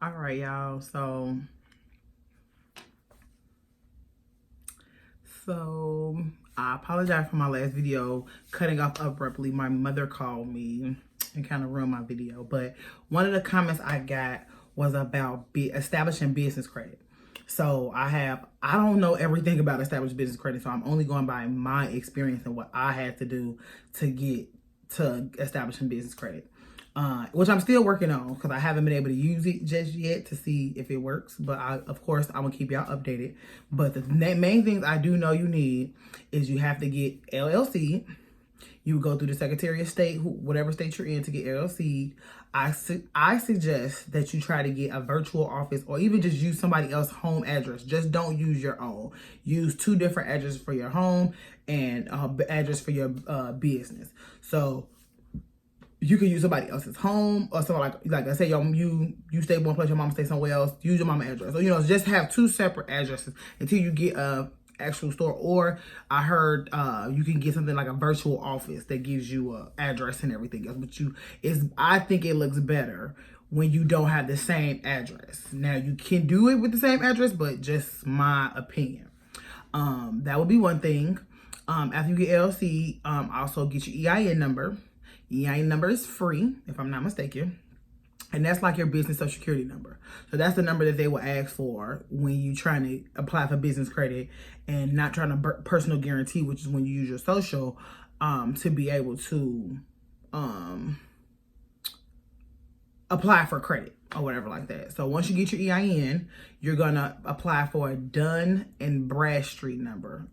All right, y'all. So I apologize for my last video cutting off abruptly. My mother called me and kind of ruined my video. But one of the comments I got was about establishing business credit. So I don't know everything about established business credit, so I'm only going by my experience and what I had to do to get to establishing business credit. Which I'm still working on because I haven't been able to use it just yet to see if it works. But of course, I'm gonna keep y'all updated. But the main things I do know you need is you have to get LLC. You go through the Secretary of State, whatever state you're in, to get LLC. I suggest that you try to get a virtual office or even just use somebody else's home address. Just don't use your own. Use 2 different addresses for your home and address for your business. So you can use somebody else's home or something like I say, you stay one place, your mama stay somewhere else. Use your mama address. So just have 2 separate addresses until you get a actual store. Or I heard you can get something like a virtual office that gives you a address and everything else. But I think it looks better when you don't have the same address. Now you can do it with the same address, but just my opinion. That would be one thing. After you get LLC, also get your EIN number. EIN number is free, if I'm not mistaken. And that's like your business social security number. So that's the number that they will ask for when you're trying to apply for business credit and not trying to personal guarantee, which is when you use your social to be able to apply for credit or whatever like that. So once you get your EIN, you're going to apply for a Dun and Bradstreet number.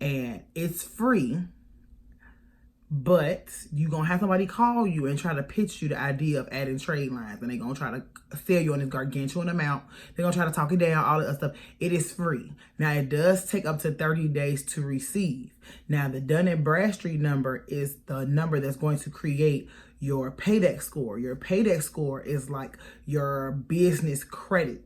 And it's free. But you're going to have somebody call you and try to pitch you the idea of adding trade lines. And they're going to try to sell you on this gargantuan amount. They're going to try to talk it down, all that other stuff. It is free. Now, it does take up to 30 days to receive. Now, the Dun and Bradstreet number is the number that's going to create your paydex score. Your paydex score is like your business credit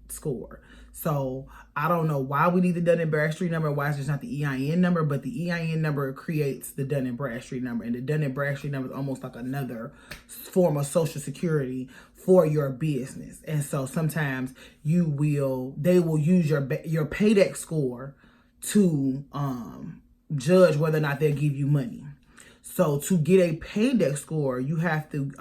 score. So I don't know why we need the Dun and Bradstreet number, why it's just not the EIN number, but the EIN number creates the Dun and Bradstreet number. And the Dun and Bradstreet number is almost like another form of social security for your business. And so sometimes they will use your paydex score to judge whether or not they'll give you money. So to get a paydex score, you have to,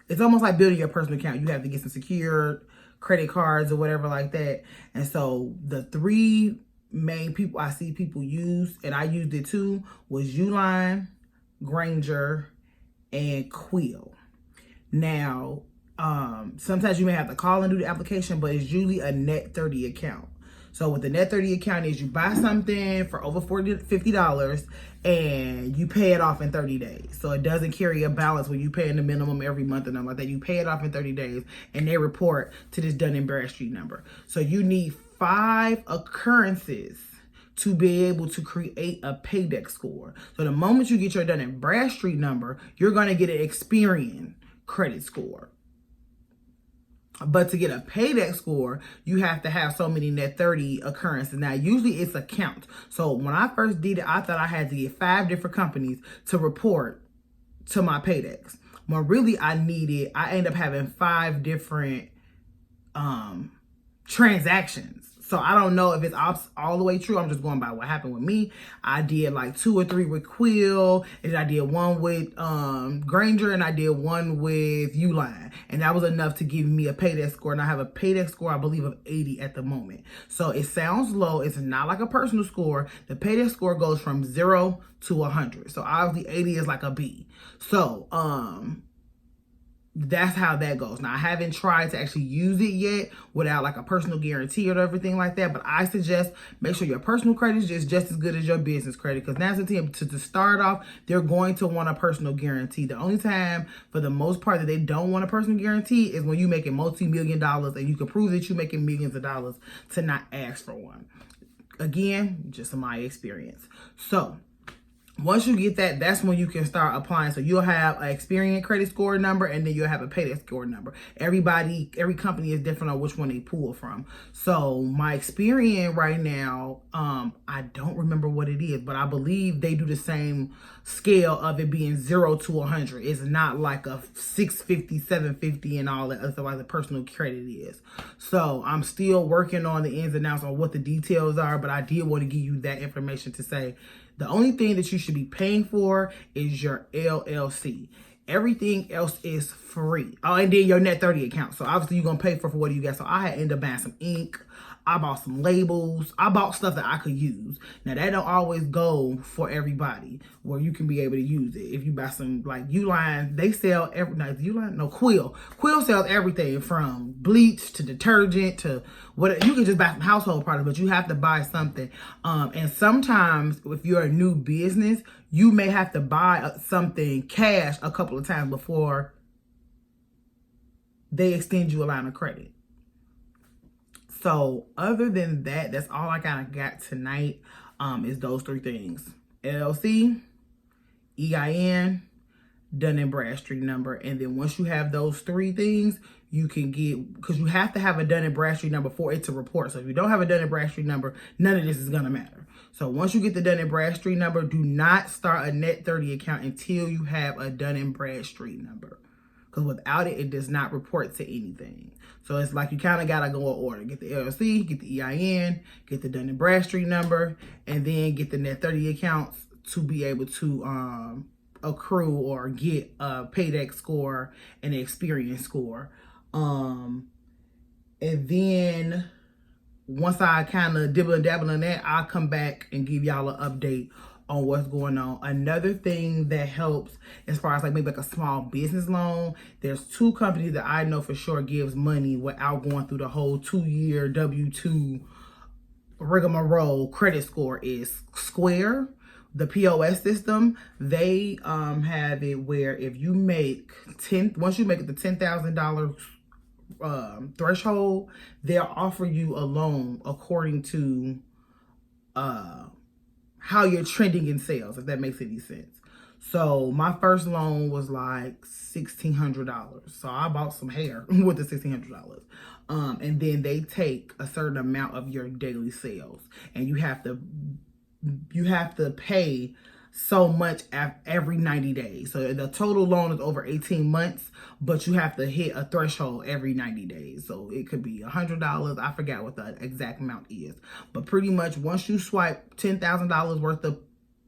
it's almost like building your personal account. You have to get some secured credit cards or whatever like that. And so the 3 main people I see people use, and I used it too, was Uline, Granger, and Quill. Now, sometimes you may have to call and do the application, but it's usually a net 30 account. So what the net 30 account is, you buy something for over $50 and you pay it off in 30 days. So it doesn't carry a balance when you pay in the minimum every month and like that. You pay it off in 30 days and they report to this Dun and Bradstreet number. So you need 5 occurrences to be able to create a paydex score. So the moment you get your Dun and Bradstreet number, you're going to get an Experian credit score. But to get a paydex score, you have to have so many net 30 occurrences. Now, usually it's a count. So when I first did it, I thought I had to get 5 different companies to report to my paydex. When really I ended up having 5 different transactions. So I don't know if it's all the way true. I'm just going by what happened with me. I did like 2 or 3 with Quill, and I did 1 with Granger, and I did 1 with Uline. And that was enough to give me a paydex score. And I have a paydex score, I believe, of 80 at the moment. So it sounds low. It's not like a personal score. The paydex score goes from 0 to 100. So obviously 80 is like a B. So that's how that goes. Now, I haven't tried to actually use it yet without like a personal guarantee or everything like that. But I suggest make sure your personal credit is just as good as your business credit. Because now to start off, they're going to want a personal guarantee. The only time, for the most part, that they don't want a personal guarantee is when you're making multi-million dollars and you can prove that you're making millions of dollars to not ask for one. Again, just my experience. So Once you get that, that's when you can start applying. So you'll have an Experian credit score number, and then you'll have a payday score number. Every company is different on which one they pull from. So my Experian right now, I don't remember what it is, but I believe they do the same scale of it being 0 to 100. It's not like a 650, 750 and all that other like the personal credit is. So I'm still working on the ins and outs on what the details are, but I did want to give you that information to say, the only thing that you should be paying for is your LLC. Everything else is free. Oh, and then your net 30 account. So obviously you're going to pay for what you got. So I had ended up buying some ink. I bought some labels. I bought stuff that I could use. Now that don't always go for everybody where you can be able to use it. If you buy some like Uline, they sell Quill. Quill sells everything from bleach to detergent to what you can just buy some household products, but you have to buy something. And sometimes if you're a new business, you may have to buy something cash a couple of times before they extend you a line of credit. So other than that, that's all I kind of got tonight, is those three things: LLC, EIN, Dun & Bradstreet number. And then once you have those three things, you can get, because you have to have a Dun & Bradstreet number for it to report. So if you don't have a Dun & Bradstreet number, none of this is going to matter. So once you get the Dun & Bradstreet number, do not start a net 30 account until you have a Dun & Bradstreet number. Because without it, it does not report to anything. So it's like you kind of got to go in order. Get the LLC, get the EIN, get the Dun & Bradstreet number, and then get the net 30 accounts to be able to accrue or get a payday score and an Experian score. And then once I kind of dibble and dabble in that, I'll come back and give y'all an update on what's going on. Another thing that helps as far as like maybe like a small business loan, there's two companies that I know for sure gives money without going through the whole 2-year W-2 rigmarole credit score is Square. The POS system, they have it where if you make once you make it the $10,000 threshold, they'll offer you a loan according to how you're trending in sales, if that makes any sense. So my first loan was like $1,600. So I bought some hair with the $1,600. And then they take a certain amount of your daily sales, and you have to pay so much every 90 days. So the total loan is over 18 months, but you have to hit a threshold every 90 days. So it could be $100. I forgot what the exact amount is. But pretty much once you swipe $10,000 worth of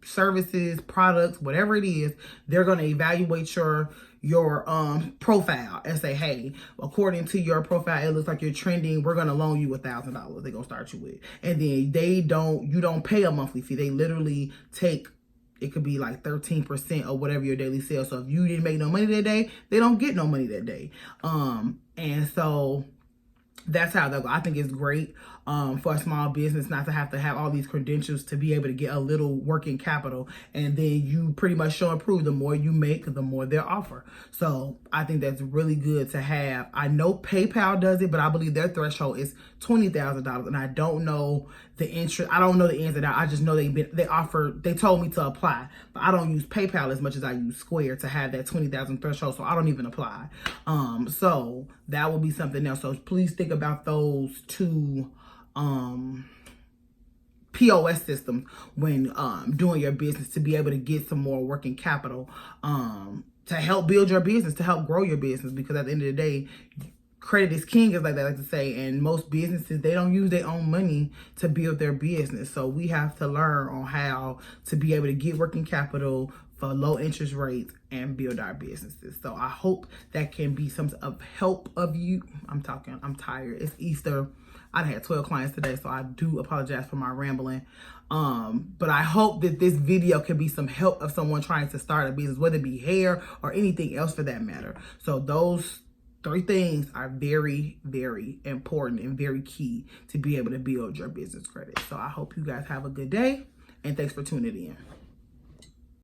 services, products, whatever it is, they're going to evaluate your profile and say, hey, according to your profile, it looks like you're trending. We're going to loan you $1,000. They're going to start you with. And then you don't pay a monthly fee. They literally take, it could be like 13% of whatever your daily sales. So if you didn't make no money that day, they don't get no money that day. And so that's how they'll go. I think it's great for a small business not to have all these credentials to be able to get a little working capital. And then you pretty much show and prove the more you make, the more they'll offer. So I think that's really good to have. I know PayPal does it, but I believe their threshold is $20,000. And I don't know the interest. I don't know the ins and outs. I just know they told me to apply, but I don't use PayPal as much as I use Square to have that 20,000 threshold. So I don't even apply. So that will be something else. So please think about those two POS systems when doing your business, to be able to get some more working capital to help build your business, to help grow your business. Because at the end of the day, credit is king, as like they like to say, and most businesses, they don't use their own money to build their business. So we have to learn on how to be able to get working capital for low interest rates and build our businesses. So I hope that can be some of help of you. I'm tired. It's Easter. I had 12 clients today, so I do apologize for my rambling. But I hope that this video can be some help of someone trying to start a business, whether it be hair or anything else for that matter. So those 3 things are very, very important and very key to be able to build your business credit. So I hope you guys have a good day, and thanks for tuning in.